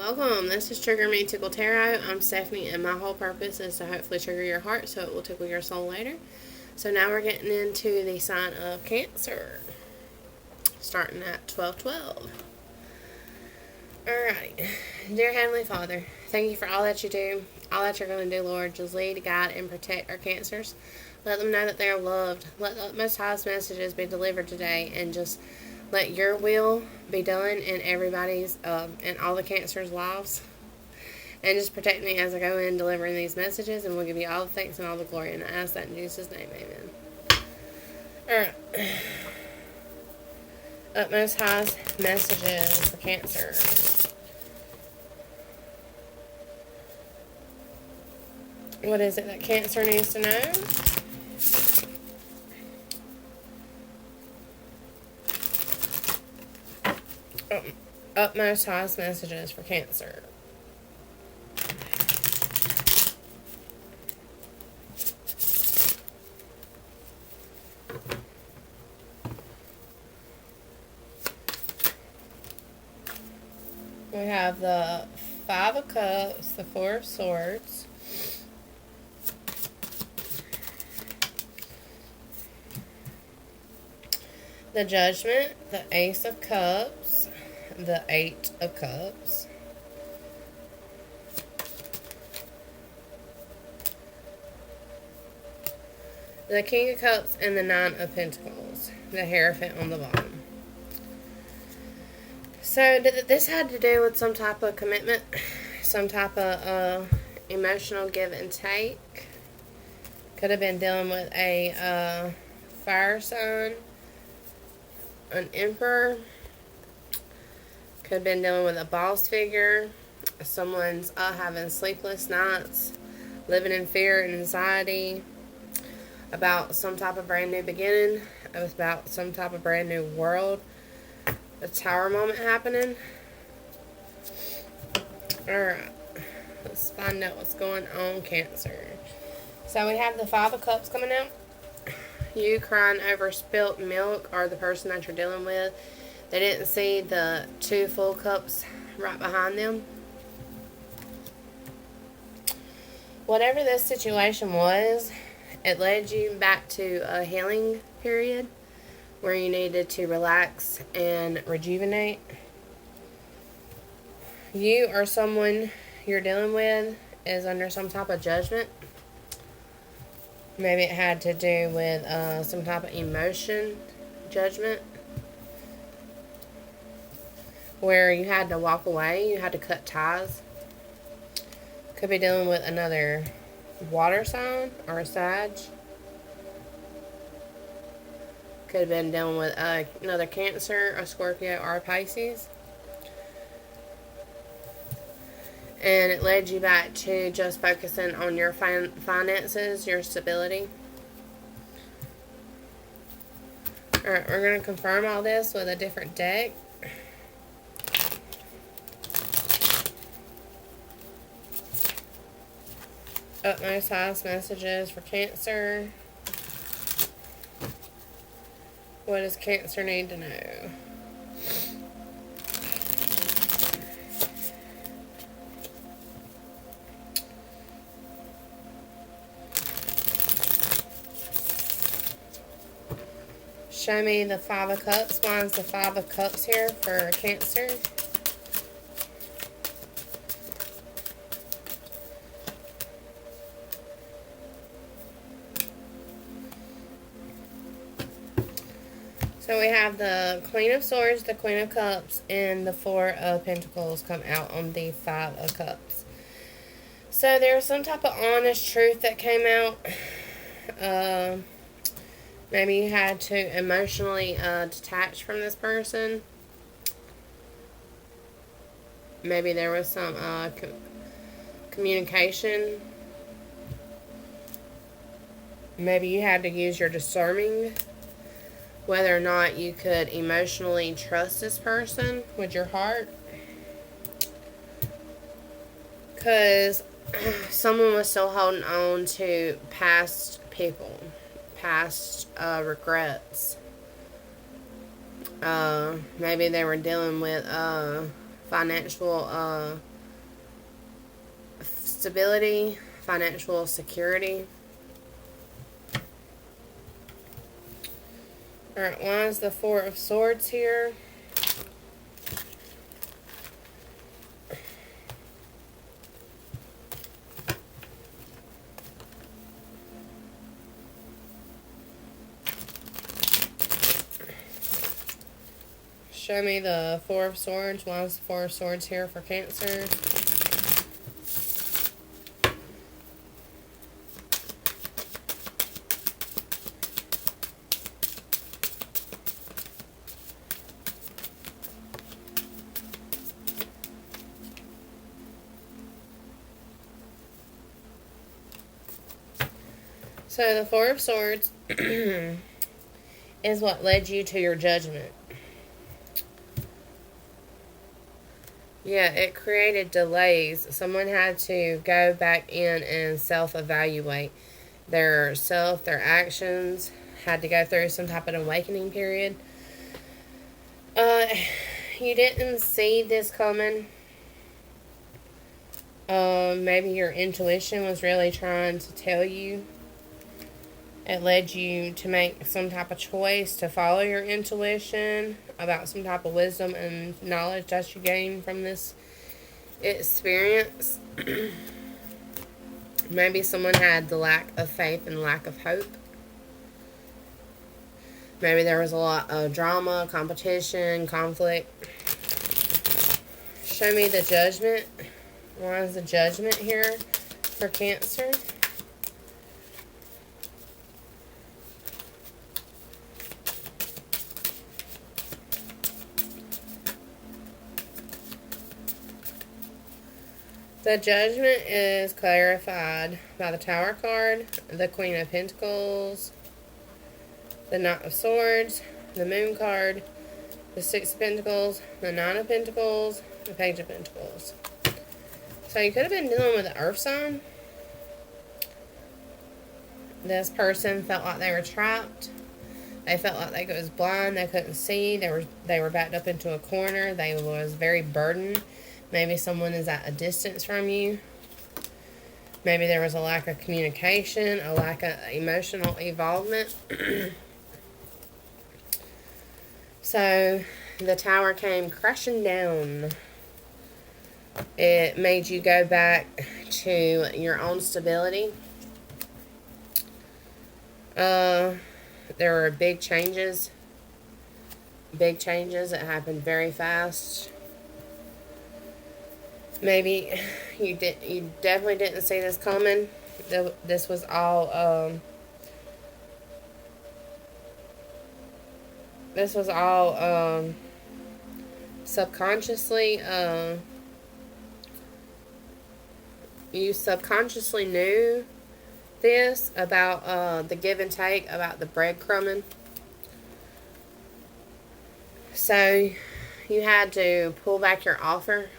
Welcome. This is Trigger Me Tickle Tarot. I'm Stephanie, and my whole purpose is to hopefully trigger your heart so it will tickle your soul later. So now we're getting into the sign of Cancer, starting at 12:12. Alright. Dear Heavenly Father, thank you for all that you do, all that you're going to do, Lord. Just lead, guide, and protect our Cancers. Let them know that they are loved. Let the Most High's messages be delivered today, and just let your will be done in everybody's, in all the Cancers' lives. And just protect me as I go in delivering these messages, and we'll give you all the thanks and all the glory. And I ask that in Jesus' name, amen. Alright. Utmost High's messages for Cancer. What is it that Cancer needs to know? Utmost High's messages for Cancer. We have the Five of Cups, the Four of Swords, the Judgment, the Ace of Cups, the Eight of Cups, the King of Cups, and the Nine of Pentacles, the Hierophant on the bottom. So, did this had to do with some type of commitment, some type of emotional give and take? Could have been dealing with a fire sign, an emperor. Could have been dealing with a boss figure. Someone's having sleepless nights, living in fear and anxiety about some type of brand new beginning, about some type of brand new world. A tower moment happening. Alright. Let's find out what's going on, Cancer. So we have the Five of Cups coming out. You crying over spilt milk, or the person that you're dealing with, they didn't see the two full cups right behind them. Whatever this situation was, it led you back to a healing period where you needed to relax and rejuvenate. You or someone you're dealing with is under some type of judgment. Maybe it had to do with some type of emotion judgment, where you had to walk away, you had to cut ties. Could be dealing with another water sign or a Sag. Could have been dealing with another Cancer, a Scorpio, or a Pisces. And it led you back to just focusing on your finances, your stability. Alright, we're going to confirm all this with a different deck. Utmost Highest messages for Cancer. What does Cancer need to know? Show me the Five of Cups. Why is the Five of Cups here for Cancer? So we have the Queen of Swords, the Queen of Cups, and the Four of Pentacles come out on the Five of Cups. So there was some type of honest truth that came out. Maybe you had to emotionally detach from this person. Maybe there was some communication. Maybe you had to use your discerning whether or not you could emotionally trust this person with your heart. Because someone was still holding on to past people, past regrets. Maybe they were dealing with financial stability, financial security. Alright, why is the Four of Swords here? Show me the Four of Swords. Why is the Four of Swords here for Cancer? So the Four of Swords is what led you to your judgment. Yeah, it created delays. Someone had to go back in and self-evaluate their self, their actions, had to go through some type of awakening period. You didn't see this coming. Maybe your intuition was really trying to tell you. It led you to make some type of choice to follow your intuition about some type of wisdom and knowledge that you gained from this experience. Maybe someone had the lack of faith and lack of hope. Maybe there was a lot of drama, competition, conflict. Show me the Judgment. Why is the Judgment here for Cancer? The Judgment is clarified by the Tower card, the Queen of Pentacles, the Knight of Swords, the Moon card, the Six of Pentacles, the Nine of Pentacles, the Page of Pentacles. So you could have been dealing with an earth sign. This person felt like they were trapped. They felt like they was blind. They couldn't see. They were backed up into a corner. They was very burdened. Maybe someone is at a distance from you. Maybe there was a lack of communication, a lack of emotional involvement. So the Tower came crashing down. It made you go back to your own stability. There were big changes. Big changes that happened very fast. Maybe you definitely didn't see this coming. This was all subconsciously. You subconsciously knew this about the give and take, about the breadcrumbing. So you had to pull back your offer.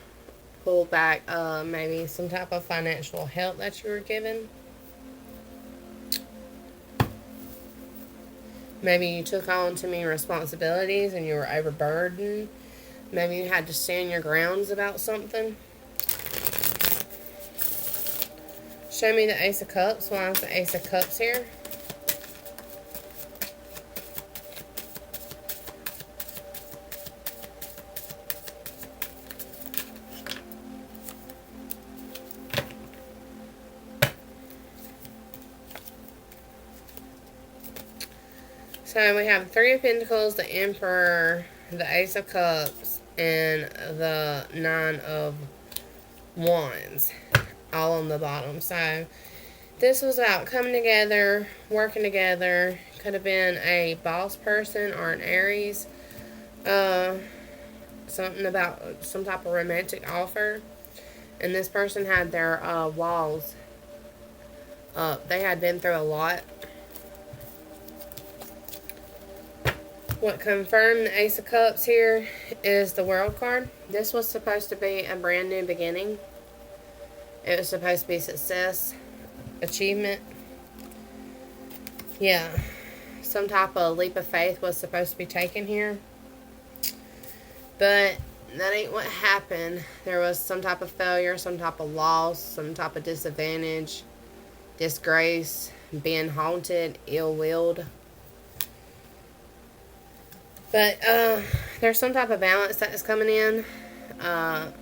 Pull back maybe some type of financial help that you were given. Maybe you took on too many responsibilities and you were overburdened. Maybe you had to stand your grounds about something. Show me the Ace of Cups. Why is the Ace of Cups here? So we have Three of Pentacles, the Emperor, the Ace of Cups, and the Nine of Wands, all on the bottom. So this was about coming together, working together. Could have been a boss person or an Aries. Something about some type of romantic offer. And this person had their walls up. They had been through a lot. What confirmed the Ace of Cups here is the World card. This was supposed to be a brand new beginning. It was supposed to be success, achievement. Yeah. Some type of leap of faith was supposed to be taken here. But that ain't what happened. There was some type of failure, some type of loss, some type of disadvantage, disgrace, being haunted, ill-willed. But there's some type of balance that is coming in.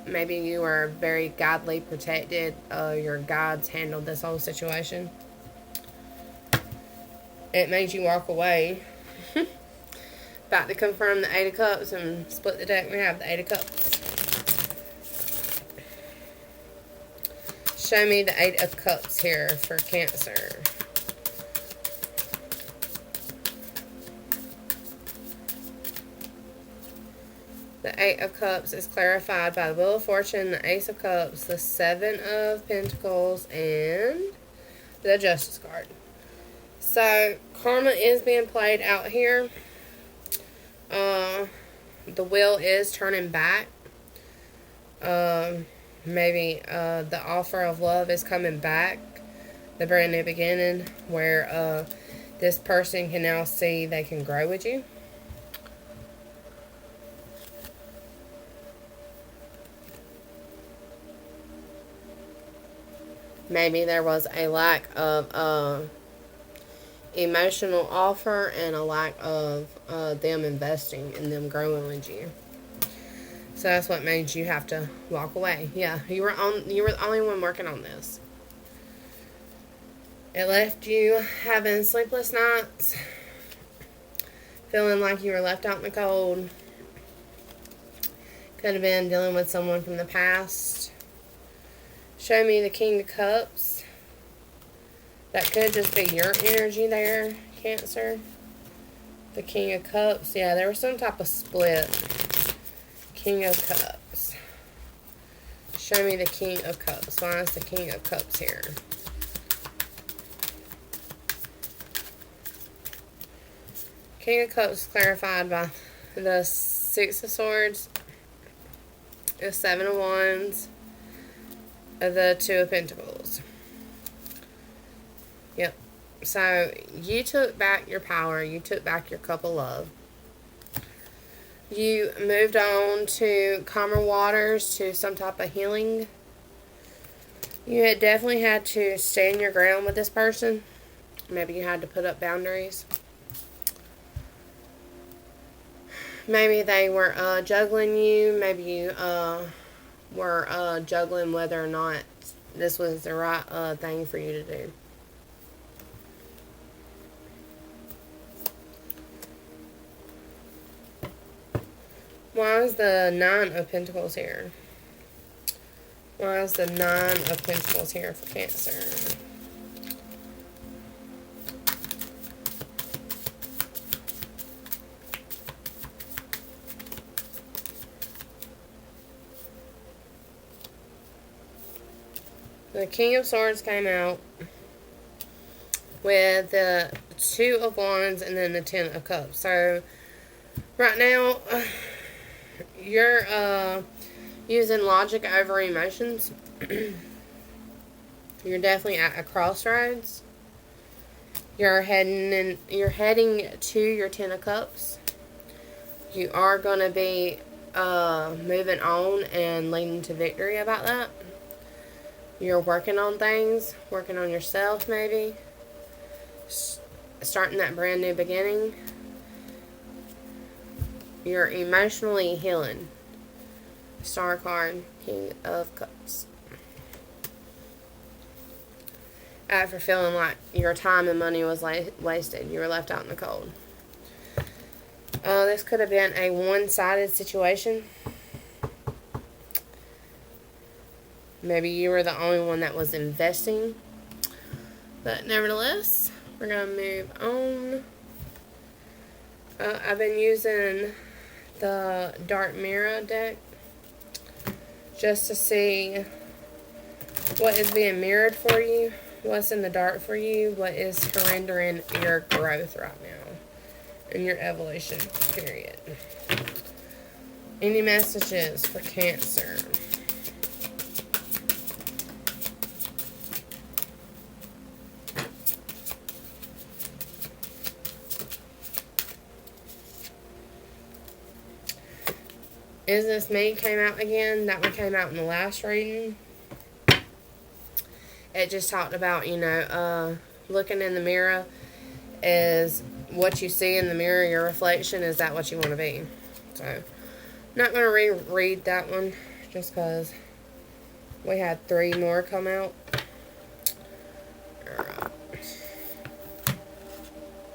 Maybe you are very godly protected. Your guides handled this whole situation. It made you walk away. About to confirm the Eight of Cups and split the deck. We have the Eight of Cups. Show me the Eight of Cups here for Cancer. The Eight of Cups is clarified by the Wheel of Fortune, the Ace of Cups, the Seven of Pentacles, and the Justice card. So, karma is being played out here. The wheel is turning back. Maybe the offer of love is coming back. The brand new beginning where this person can now see they can grow with you. Maybe there was a lack of emotional offer and a lack of them investing and them growing with you. So that's what made you have to walk away. Yeah, you were the only one working on this. It left you having sleepless nights, feeling like you were left out in the cold. Could have been dealing with someone from the past. Show me the King of Cups. That could just be your energy there, Cancer. The King of Cups. Yeah, there was some type of split. King of Cups. Show me the King of Cups. Why is the King of Cups here? King of Cups clarified by the Six of Swords, the Seven of Wands, the Two of Pentacles. Yep. So, you took back your power. You took back your cup of love. You moved on to calmer waters, to some type of healing. You had definitely had to stand your ground with this person. Maybe you had to put up boundaries. Maybe they were juggling you. Maybe you were juggling whether or not this was the right thing for you to do. Why is the Nine of Pentacles here? Why is the Nine of Pentacles here for Cancer? The King of Swords came out with the Two of Wands and then the Ten of Cups. So, right now, you're using logic over emotions. You're definitely at a crossroads. You're heading to your Ten of Cups. You are going to be moving on and leading to victory about that. You're working on things, working on yourself maybe, starting that brand new beginning. You're emotionally healing. Star card, King of Cups. After feeling like your time and money was wasted, you were left out in the cold. This could have been a one-sided situation. Maybe you were the only one that was investing. But nevertheless, we're going to move on. I've been using the Dark Mirror deck just to see what is being mirrored for you, what's in the dark for you, what is surrendering your growth right now in your evolution period. Any messages for Cancer? Is This Me came out again. That one came out in the last reading. It just talked about, looking in the mirror is what you see in the mirror, your reflection, is that what you want to be? So, I'm not going to reread that one just because we had 3 more come out. Alright.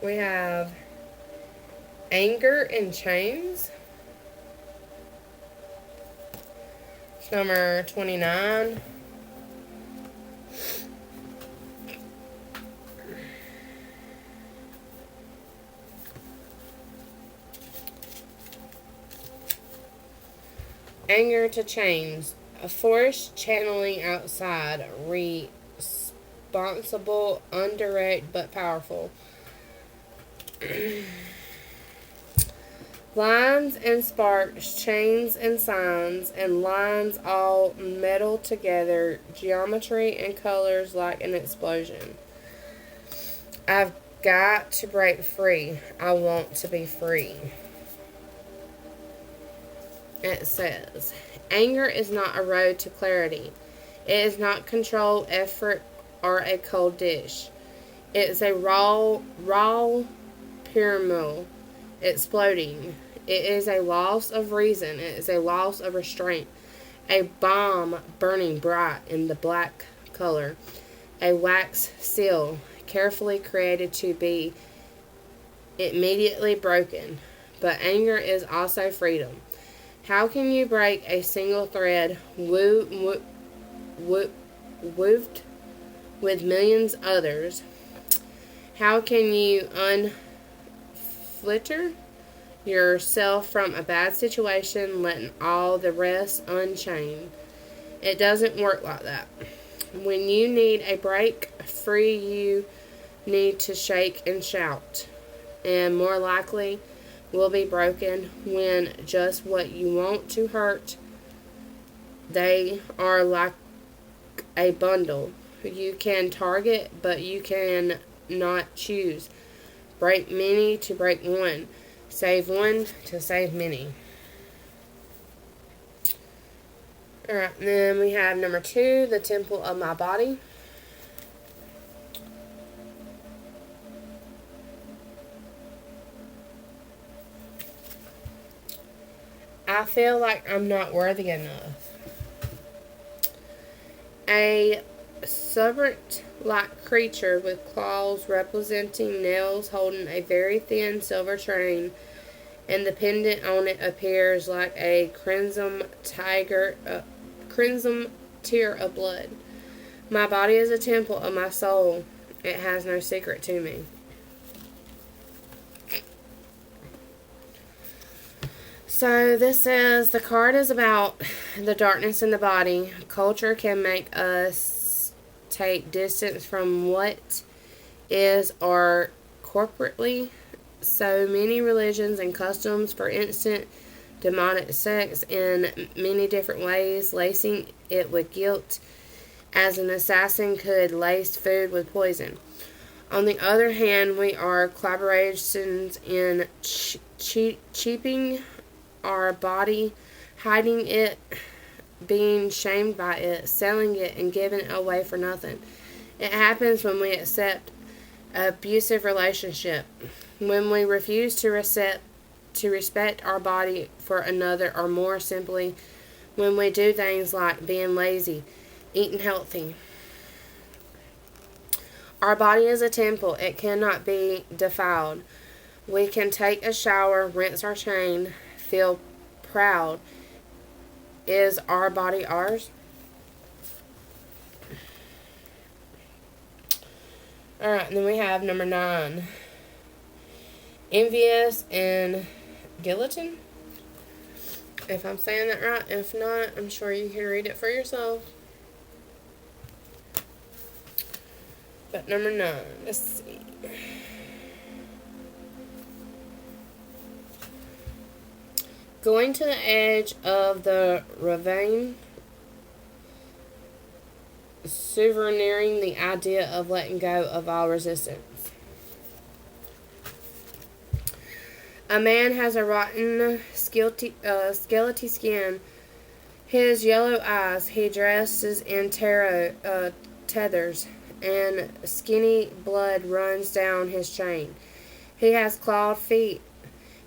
We have Anger in Chains. It's number 29. Anger to Chains. A force channeling outside. Responsible, indirect, but powerful. Lines and sparks, chains and signs, and lines all meddle together, geometry and colors like an explosion. I've got to break free. I want to be free. It says, anger is not a road to clarity. It is not controlled effort or a cold dish. It is a raw pyramid exploding. It is a loss of reason. It is a loss of restraint. A bomb burning bright in the black color. A wax seal carefully created to be immediately broken. But anger is also freedom. How can you break a single thread wooved with millions others? How can you unflitter yourself from a bad situation, letting all the rest unchain? It doesn't work like that. When you need a break free, you need to shake and shout, and more likely will be broken when just what you want to hurt. They are like a bundle. You can target, but you can not choose. Break many to break one. Save one to save many. Alright, then we have number 2, The Temple of My Body. I feel like I'm not worthy enough. A serpent-like creature with claws representing nails holding a very thin silver chain, and the pendant on it appears like a crimson tear of blood. My body is a temple of my soul. It has no secret to me. So this says the card is about the darkness in the body. Culture can make us take distance from what is or corporately. So many religions and customs, for instance, demonic sex in many different ways, lacing it with guilt, as an assassin could lace food with poison. On the other hand, we are collaborations in cheaping our body, hiding it, being shamed by it, selling it, and giving it away for nothing. It happens when we accept an abusive relationship, when we refuse to respect our body for another, or more simply, when we do things like being lazy, eating healthy. Our body is a temple. It cannot be defiled. We can take a shower, rinse our chain, feel proud. Is our body ours? Alright, and then we have number 9. Envious and Guillotine. If I'm saying that right. If not, I'm sure you can read it for yourself. But number 9, let's see. Going to the edge of the ravine, souvenering the idea of letting go of all resistance. A man has a rotten, skelety skin. His yellow eyes. He dresses in tethers, and skinny blood runs down his chain. He has clawed feet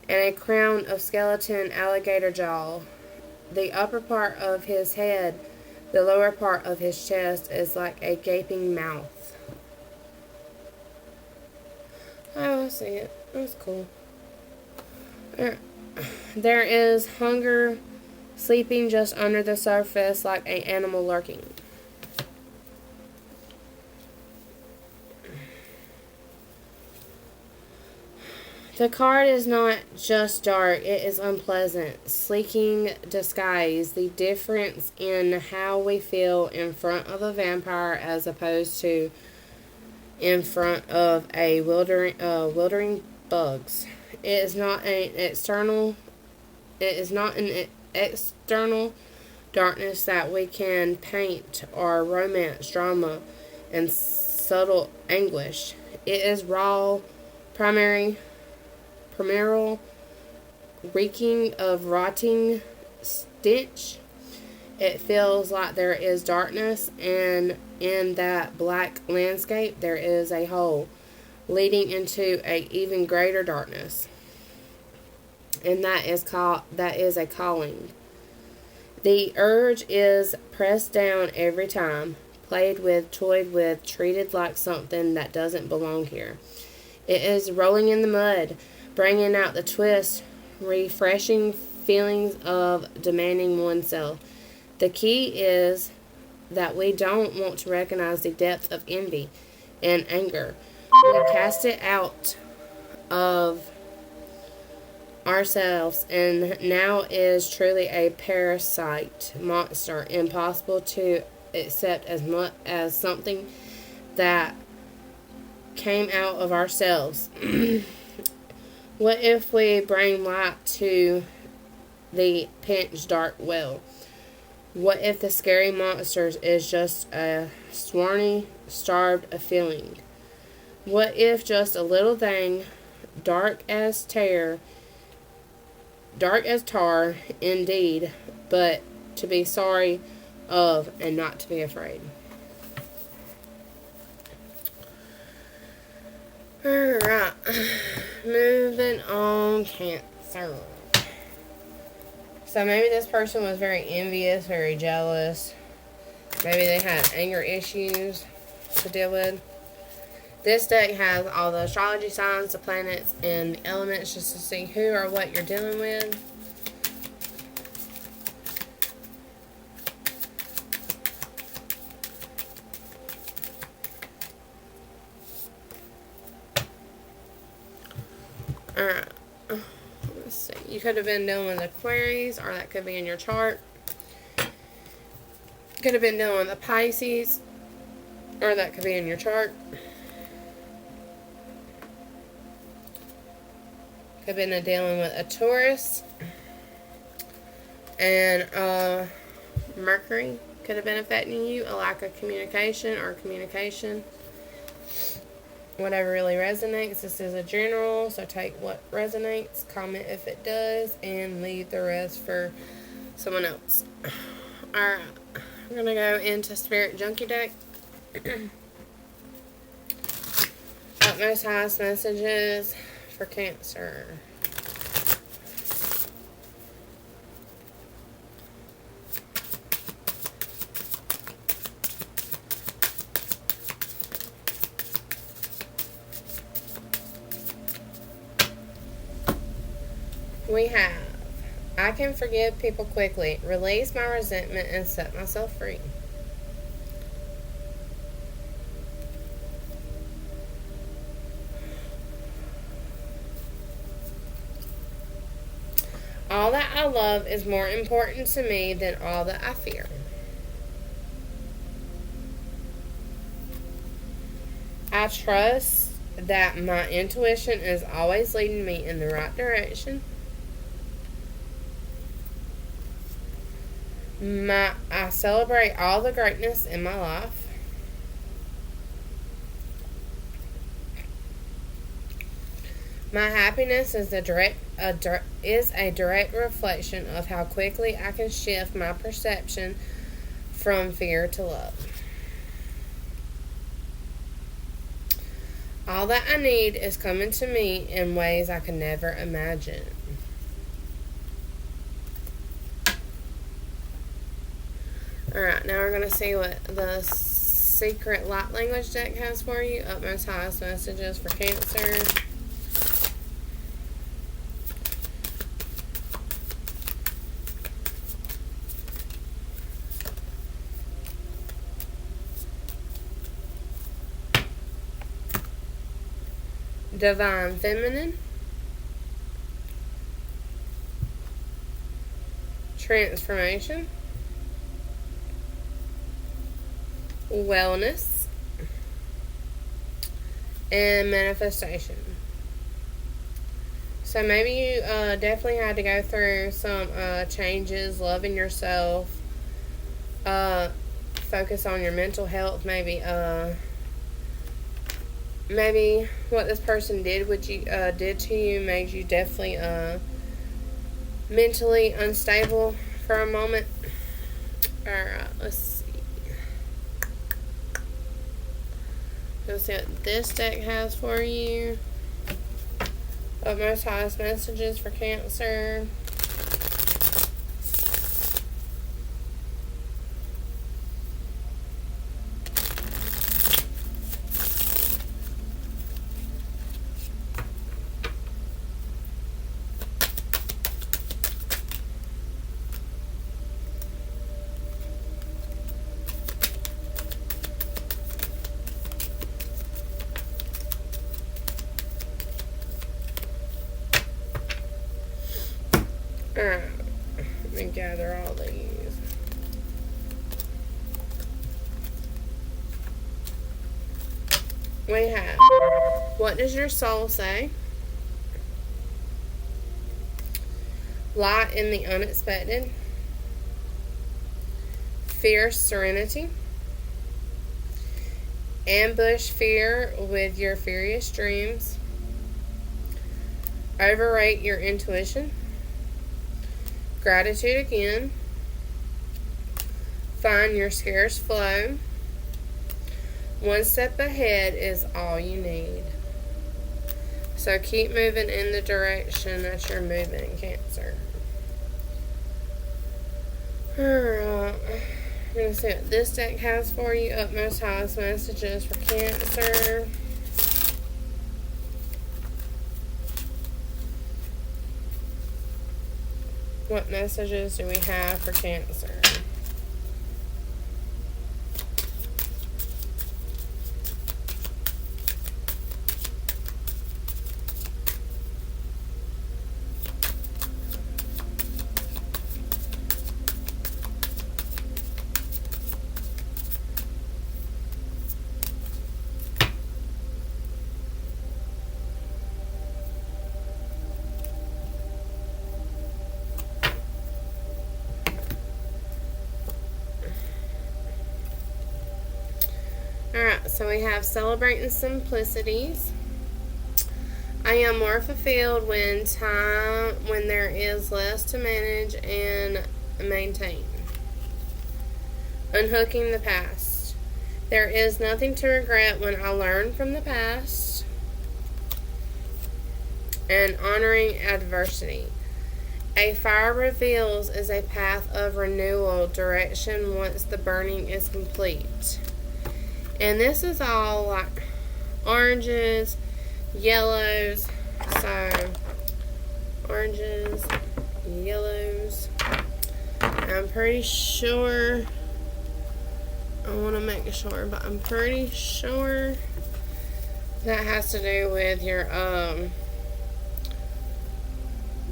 and a crown of skeleton alligator jaw. The upper part of his head, the lower part of his chest is like a gaping mouth. I see it. That's cool. There is hunger sleeping just under the surface like an animal lurking. The card is not just dark, it is unpleasant. Sleeking disguise, the difference in how we feel in front of a vampire as opposed to in front of a wildering bugs. It is not an external darkness that we can paint or romance, drama, and subtle anguish. It is raw, primeval, reeking of rotting stench. It feels like there is darkness, and in that black landscape there is a hole leading into a even greater darkness. And that is a calling. The urge is pressed down every time, played with, toyed with, treated like something that doesn't belong here. It is rolling in the mud, bringing out the twist, refreshing feelings of demanding oneself. The key is that we don't want to recognize the depth of envy and anger. We cast it out of ourselves, and now is truly a parasite monster, impossible to accept as much as something that came out of ourselves. What if we bring light to the pinched dark well? What if the scary monsters is just a swarmy, starved a feeling? What if just a little thing, dark as tar, indeed, but to be sorry of and not to be afraid? Alright, moving on, Cancer. So maybe this person was very envious, very jealous. Maybe they had anger issues to deal with. This deck has all the astrology signs, the planets, and the elements just to see who or what you're dealing with. Alright. Let's see. You could have been dealing with Aquarius, or that could be in your chart. Could have been dealing with a Pisces, or that could be in your chart. Could have been dealing with a Taurus. And Mercury could have been affecting you. A lack of communication or communication. Whatever really resonates. This is a general, so take what resonates, comment if it does, and leave the rest for someone else. Alright, I'm going to go into Spirit Junkie deck. Utmost highest messages for Cancer. We have, I can forgive people quickly, release my resentment, and set myself free. All that I love is more important to me than all that I fear. I trust that my intuition is always leading me in the right direction. I celebrate all the greatness in my life. My happiness is a direct reflection of how quickly I can shift my perception from fear to love. All that I need is coming to me in ways I can never imagine. Alright, now we're going to see what the Secret Light Language deck has for you. Utmost highest messages for Cancer. Divine Feminine. Transformation. Wellness. And manifestation. So maybe you definitely had to go through some changes, loving yourself, focus on your mental health, maybe what this person did to you made you definitely mentally unstable for a moment. Alright, let's see. Let's see what this deck has for you. Utmost highest messages for Cancer. Alright, let me gather all these. We have, what does your soul say? Light in the unexpected. Fierce serenity. Ambush fear with your furious dreams. Overrate your intuition. Gratitude again. Find your scarce flow. One step ahead is all you need. So keep moving in the direction that you're moving, Cancer. Alright. I'm going to see what this deck has for you. Utmost highest messages for Cancer. What messages do we have for Cancer? Alright, so we have celebrating simplicities. I am more fulfilled when there is less to manage and maintain. Unhooking the past. There is nothing to regret when I learn from the past. And honoring adversity. A fire reveals is a path of renewal direction once the burning is complete. And this is all like oranges, yellows. So, oranges, yellows. I'm pretty sure, I want to make sure, but I'm pretty sure that has to do with your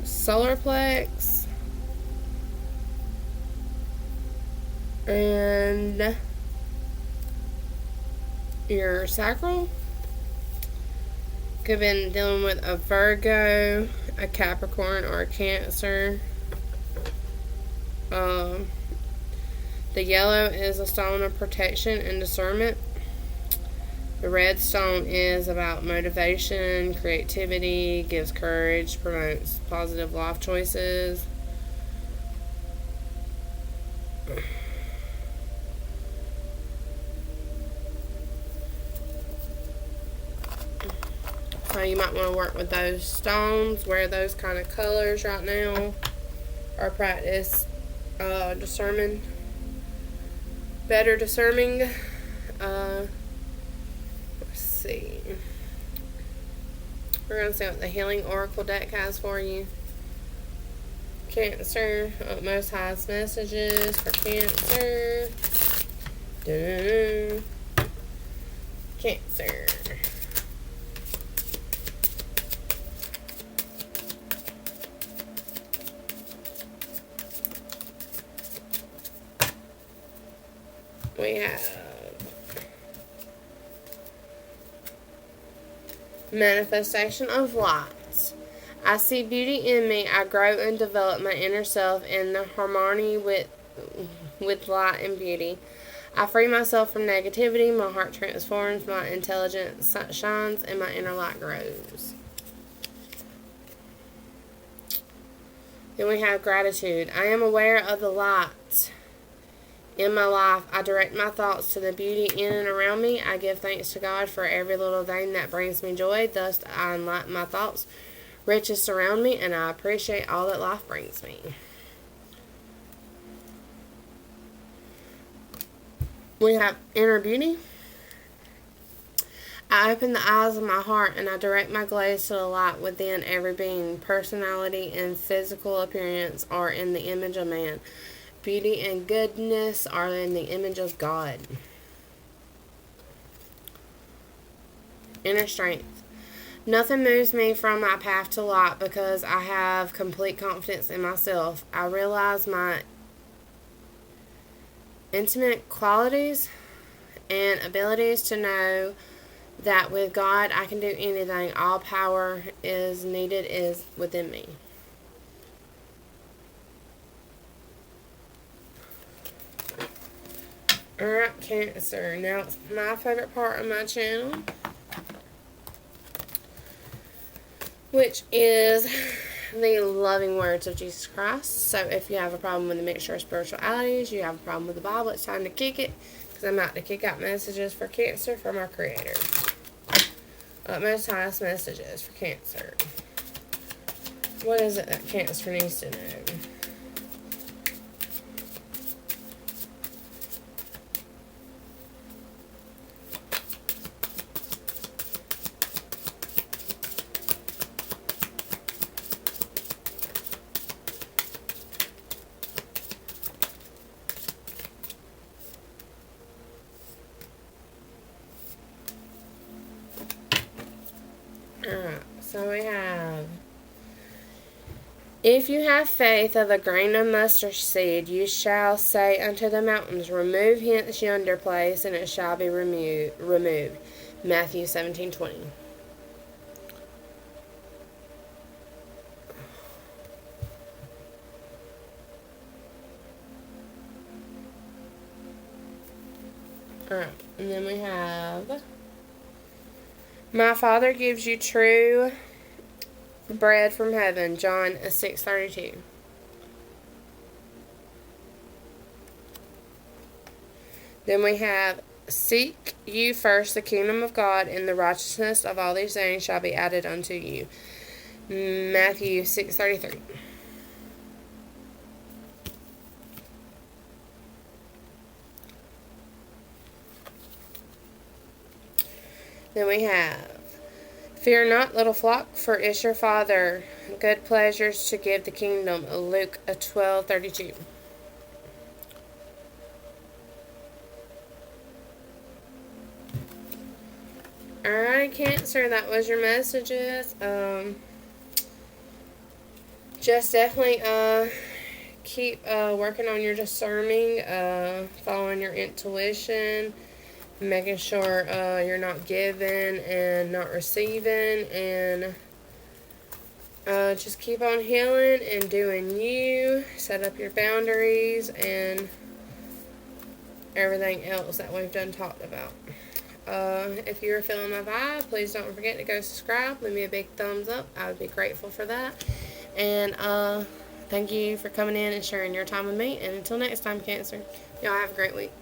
solar plex and your sacral. Could have been dealing with a Virgo, a Capricorn, or a Cancer. The yellow is a stone of protection and discernment. The red stone is about motivation, creativity, gives courage, promotes positive life choices. So you might want to work with those stones, wear those kind of colors right now, or practice discerning, better discerning. Let's see. We're going to see what the Healing Oracle deck has for you. Cancer, Most Highest messages for Cancer. Dun-dun-dun. Cancer. We have manifestation of light. I see beauty in me. I grow and develop my inner self in the harmony with light and beauty. I free myself from negativity. My heart transforms. My intelligence shines, and my inner light grows. Then we have gratitude. I am aware of the light in my life. I direct my thoughts to the beauty in and around me. I give thanks to God for every little thing that brings me joy. Thus, I enlighten my thoughts. Riches surround me, and I appreciate all that life brings me. We have inner beauty. I open the eyes of my heart, and I direct my gaze to the light within every being. Personality and physical appearance are in the image of man. Beauty and goodness are in the image of God. Inner strength. Nothing moves me from my path to light because I have complete confidence in myself. I realize my intimate qualities and abilities to know that with God I can do anything. All power is needed is within me. Alright, Cancer. Now it's my favorite part of my channel, which is the loving words of Jesus Christ. So if you have a problem with the mixture of spiritualities, you have a problem with the Bible, it's time to kick it, because I'm about to kick out messages for Cancer from our Creator. Most highest messages for Cancer. What is it that Cancer needs to know? Alright, so we have, if you have faith of a grain of mustard seed, you shall say unto the mountains, remove hence yonder place, and it shall be removed. Matthew 17:20. Alright, and then we have, my Father gives you true bread from heaven, John 6:32. Then we have, seek you first the kingdom of God, and the righteousness of all these things shall be added unto you. Matthew 6:33. Then we have, fear not, little flock, for it's your Father good pleasures to give the kingdom. Luke 12:32. Alright, Cancer, that was your messages. Just definitely keep working on your discerning, following your intuition, making sure you're not giving and not receiving, and just keep on healing and doing you. Set up your boundaries and everything else that we've done talked about. If you're feeling my vibe, please don't forget to go subscribe. Leave me a big thumbs up. I would be grateful for that. And thank you for coming in and sharing your time with me. And until next time, Cancer, y'all have a great week.